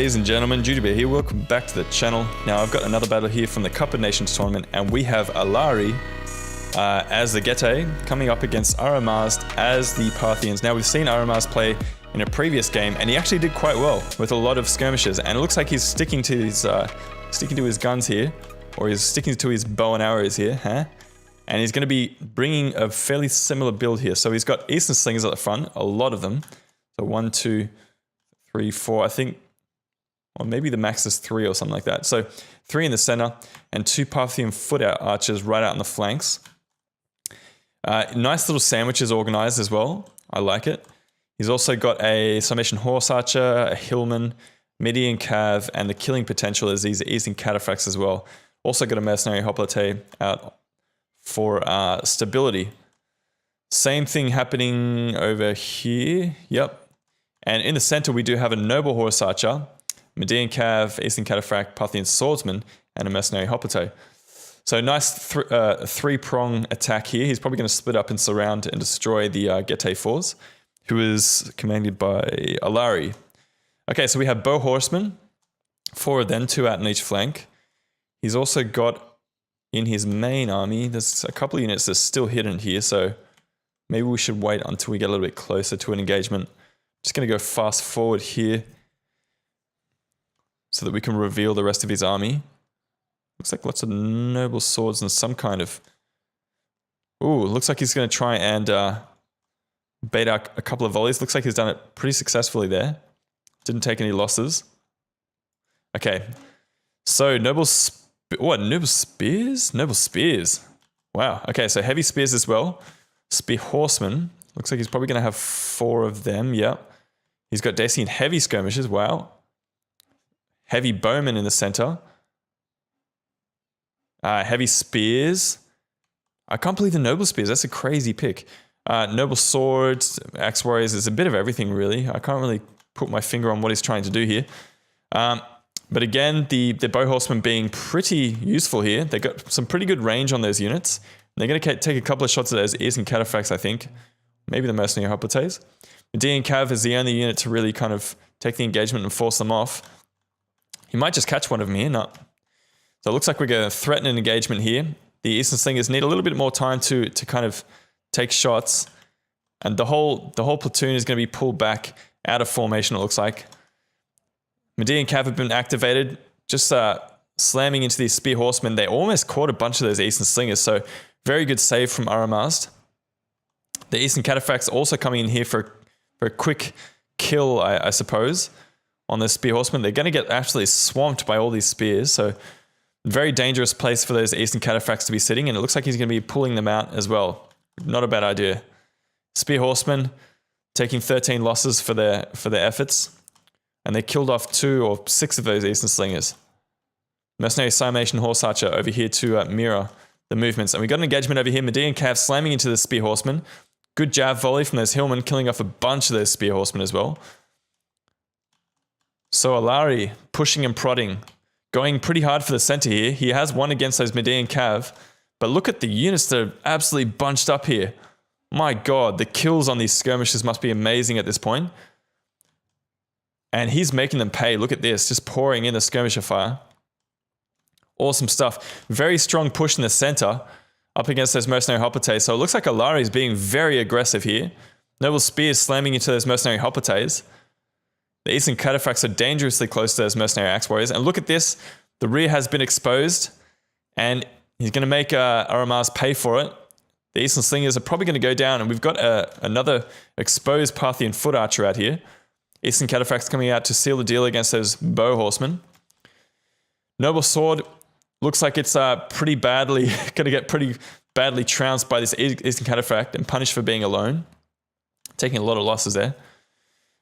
ladies and gentlemen, Jujubear here, welcome back to the channel. Now I've got another battle here from the Cup of Nations tournament, and we have ALLARI as the GETAE coming up against ARAMAZED as the Parthians. Now we've seen ARAMAZED play in a previous game, and he actually did quite well with a lot of skirmishes, and it looks like he's sticking to his guns here, or he's sticking to his bow and arrows here, huh? And he's going to be bringing a fairly similar build here. So he's got Eastern Slingers at the front, a lot of them. So 1, 2, 3, 4, I think, or maybe the max is 3 or something like that. So 3 in the center and 2 Parthian foot archers right out on the flanks. Nice little sandwiches organized as well. I like it. He's also got a Summation Horse Archer, a Hillman, Median Cav, and the killing potential as these Eastern Cataphracts as well. Also got a Mercenary Hoplite out for stability. Same thing happening over here. Yep. And in the center, we do have a Noble Horse Archer, Median Cav, Eastern Cataphract, Parthian Swordsman, and a Mercenary Hoplite. So nice three-prong attack here. He's probably going to split up and surround and destroy the GETAE 4s, who is commanded by ALLARI. Okay, so we have Bow Horsemen, 4 of them, 2 out in each flank. He's also got in his main army, there's a couple of units that's still hidden here, so maybe we should wait until we get a little bit closer to an engagement. Just going to go fast forward here so that we can reveal the rest of his army. Looks like lots of noble swords and some kind of... Ooh, looks like he's going to try and bait out a couple of volleys. Looks like he's done it pretty successfully there. Didn't take any losses. Okay, so noble spears? Noble spears. Wow, okay, so heavy spears as well. Spear horsemen. Looks like he's probably going to have 4 of them, yep. He's got Dacian heavy skirmishes, wow. Heavy bowmen in the center. Heavy spears. I can't believe the noble spears, that's a crazy pick. Noble swords, axe warriors, there's a bit of everything really. I can't really put my finger on what he's trying to do here. But again, the bow horsemen being pretty useful here. They've got some pretty good range on those units. They're going to take a couple of shots at those Eastern Cataphracts, I think. Maybe the Mercenary Hoplites. Median Cav is the only unit to really kind of take the engagement and force them off. He might just catch one of them here. No. So it looks like we're going to threaten an engagement here. The Eastern Slingers need a little bit more time to kind of take shots. And the whole platoon is going to be pulled back out of formation, it looks like. Median Cav have been activated, just slamming into these Spear Horsemen. They almost caught a bunch of those Eastern Slingers, so very good save from ARAMAZED. The Eastern Cataphracts also coming in here for a quick kill, I suppose, on the Spear Horsemen. They're going to get absolutely swamped by all these spears, so very dangerous place for those Eastern Cataphracts to be sitting, and it looks like he's going to be pulling them out as well. Not a bad idea. Spear Horsemen taking 13 losses for their efforts. And they killed off 2 or 6 of those Eastern Slingers. Mercenary Summation Horse Archer over here to mirror the movements. And we got an engagement over here. Median Cav slamming into the Spear Horsemen. Good jab volley from those Hillmen, killing off a bunch of those Spear Horsemen as well. So ALLARI pushing and prodding. Going pretty hard for the center here. He has won against those Median Cav. But look at the units that are absolutely bunched up here. My god, the kills on these skirmishes must be amazing at this point. And he's making them pay. Look at this, just pouring in the skirmisher fire. Awesome stuff. Very strong push in the center up against those Mercenary Hoplites. So it looks like ALLARI is being very aggressive here. Noble Spears slamming into those Mercenary Hoplites. The Eastern Cataphracts are dangerously close to those Mercenary Axe Warriors. And look at this. The rear has been exposed. And he's going to make ARAMAZED pay for it. The Eastern Slingers are probably going to go down. And we've got another exposed Parthian foot archer out here. Eastern Cataphracts coming out to seal the deal against those bow horsemen. Noble Sword looks like it's pretty badly going to get pretty badly trounced by this Eastern Cataphract and punished for being alone. Taking a lot of losses there.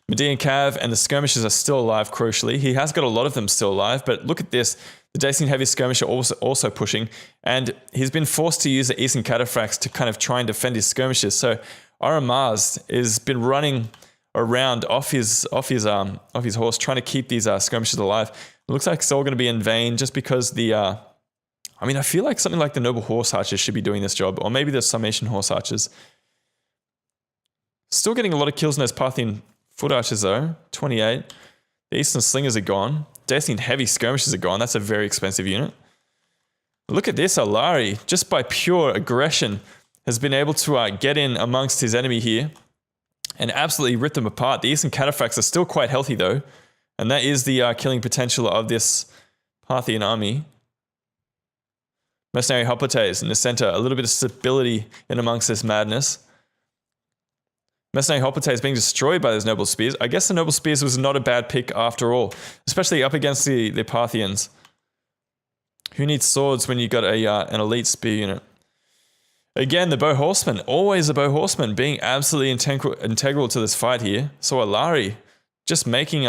Median Cav and the skirmishers are still alive, crucially. He has got a lot of them still alive, but look at this. The Dacian Heavy Skirmisher also pushing, and he's been forced to use the Eastern Cataphracts to kind of try and defend his skirmishes. So ARAMAZED has been running around off his horse, trying to keep these skirmishers alive. It looks like it's all going to be in vain, just because the I mean, I feel like something like the Noble Horse Archers should be doing this job, or maybe the Summation Horse Archers. Still getting a lot of kills in those Parthian foot archers though, 28. The Eastern Slingers are gone. Dacian Heavy Skirmishers are gone. That's a very expensive unit. Look at this, ALLARI, just by pure aggression, has been able to get in amongst his enemy here and absolutely rip them apart. The Eastern Cataphracts are still quite healthy though, and that is the killing potential of this Parthian army. Mercenary Hoplites in the center, a little bit of stability in amongst this madness. Mercenary Hoplites being destroyed by those Noble Spears. I guess the Noble Spears was not a bad pick after all, especially up against the Parthians. Who needs swords when you got an elite spear unit? Again, the Bow Horsemen, always the Bow Horsemen being absolutely integral to this fight here. So ALLARI just making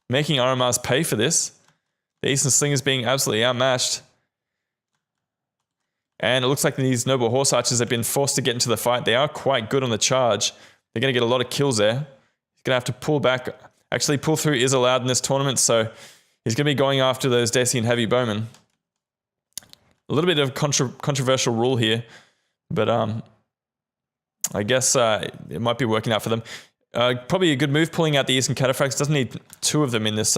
ARAMAZED pay for this. The Eastern Slingers being absolutely outmatched. And it looks like these Noble Horse Archers have been forced to get into the fight. They are quite good on the charge. They're going to get a lot of kills there. He's going to have to pull back. Actually, pull through is allowed in this tournament, so he's going to be going after those Dacian Heavy Bowmen. A little bit of controversial rule here, but I guess it might be working out for them. Probably a good move pulling out the Eastern Cataphracts. Doesn't need two of them in this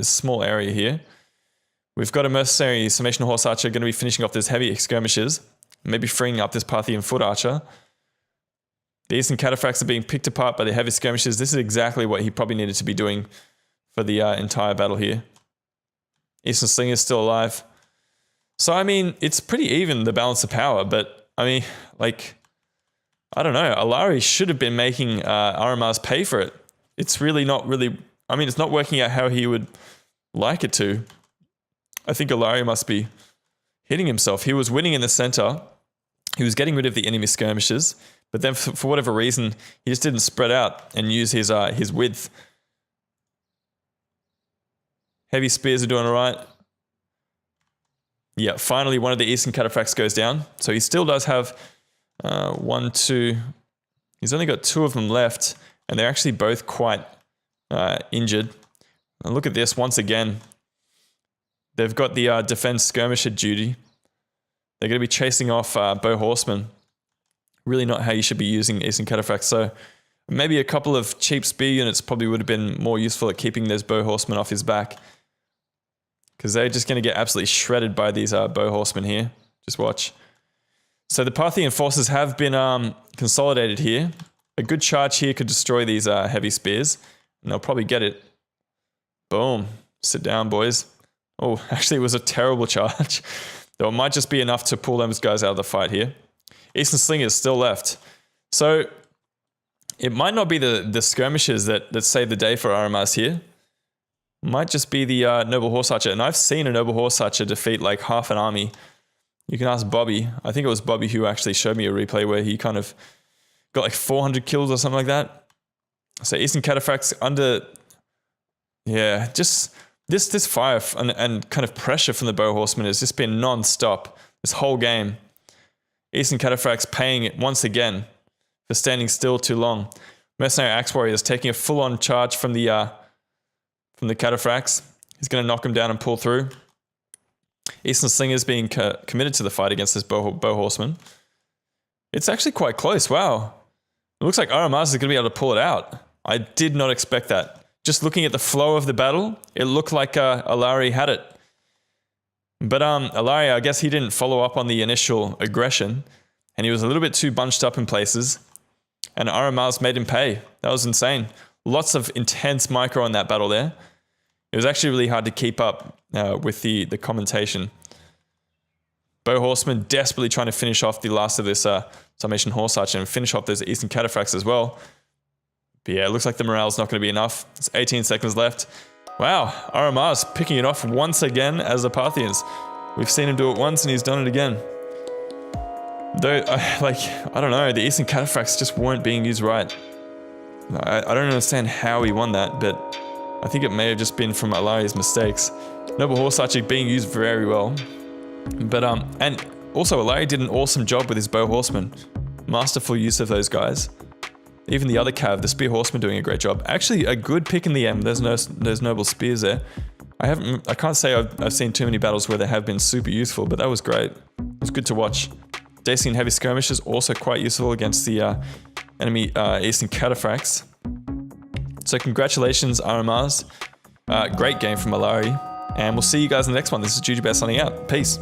small area here. We've got a Mercenary Summation Horse Archer going to be finishing off those heavy skirmishers, maybe freeing up this Parthian Foot Archer. The Eastern Cataphracts are being picked apart by the heavy skirmishers. This is exactly what he probably needed to be doing for the entire battle here. Eastern Slinger is still alive. So, I mean, it's pretty even, the balance of power, but, I mean, like, I don't know. ALLARI should have been making ARAMAZED pay for it. It's really not really, I mean, it's not working out how he would like it to. I think ALLARI must be hitting himself. He was winning in the center. He was getting rid of the enemy skirmishers, but then for whatever reason, he just didn't spread out and use his width. Heavy spears are doing all right. Yeah, finally one of the Eastern Cataphracts goes down. So he still does have one, two. He's only got two of them left, and they're actually both quite injured. And look at this once again. They've got the defense skirmisher duty. They're going to be chasing off Bow Horsemen. Really not how you should be using Eastern Cataphracts. So maybe a couple of cheap spear units probably would have been more useful at keeping those Bow Horsemen off his back. Because they're just going to get absolutely shredded by these Bow Horsemen here. Just watch. So the Parthian forces have been consolidated here. A good charge here could destroy these heavy spears. And they'll probably get it. Boom. Sit down, boys. Oh, actually it was a terrible charge. Though it might just be enough to pull those guys out of the fight here. Eastern Slingers still left. So it might not be the skirmishers that save the day for ARAMAZED here. Might just be the Noble Horse Archer. And I've seen a Noble Horse Archer defeat like half an army. You can ask Bobby. I think it was Bobby who actually showed me a replay where he kind of got like 400 kills or something like that. So Eastern Cataphracts under... Yeah, just... This fire and kind of pressure from the Bow Horsemen has just been non-stop this whole game. Eastern Cataphracts paying it once again for standing still too long. Mercenary Axe Warriors taking a full-on charge from the Cataphracts. He's going to knock him down and pull through. Eastern Slingers being committed to the fight against this Bow Horseman. It's actually quite close. Wow. It looks like ARAMAZED is going to be able to pull it out. I did not expect that. Just looking at the flow of the battle, it looked like ALLARI had it. But ALLARI, I guess he didn't follow up on the initial aggression, and he was a little bit too bunched up in places, and ARAMAZED made him pay. That was insane. Lots of intense micro in that battle there. It was actually really hard to keep up with the commentation. Bow Horseman desperately trying to finish off the last of this Summation Horse Archer and finish off those Eastern Cataphracts as well. But yeah, it looks like the morale's not going to be enough. It's 18 seconds left. Wow, ARAMAZED picking it off once again as the Parthians. We've seen him do it once and he's done it again. Though, I don't know, the Eastern Cataphracts just weren't being used right. I don't understand how he won that, but I think it may have just been from ALLARI's mistakes. Noble Horse Archer being used very well. But, and also ALLARI did an awesome job with his Bow Horsemen. Masterful use of those guys. Even the other cav, the Spear Horseman, doing a great job. Actually, a good pick in the end. There's Noble Spears there. I can't say I've seen too many battles where they have been super useful, but that was great. It was good to watch. Dacian Heavy Skirmishers also quite useful against the enemy Eastern Cataphracts. So congratulations, ARAMAZED. Great game from ALLARI. And we'll see you guys in the next one. This is Jujubear signing out. Peace.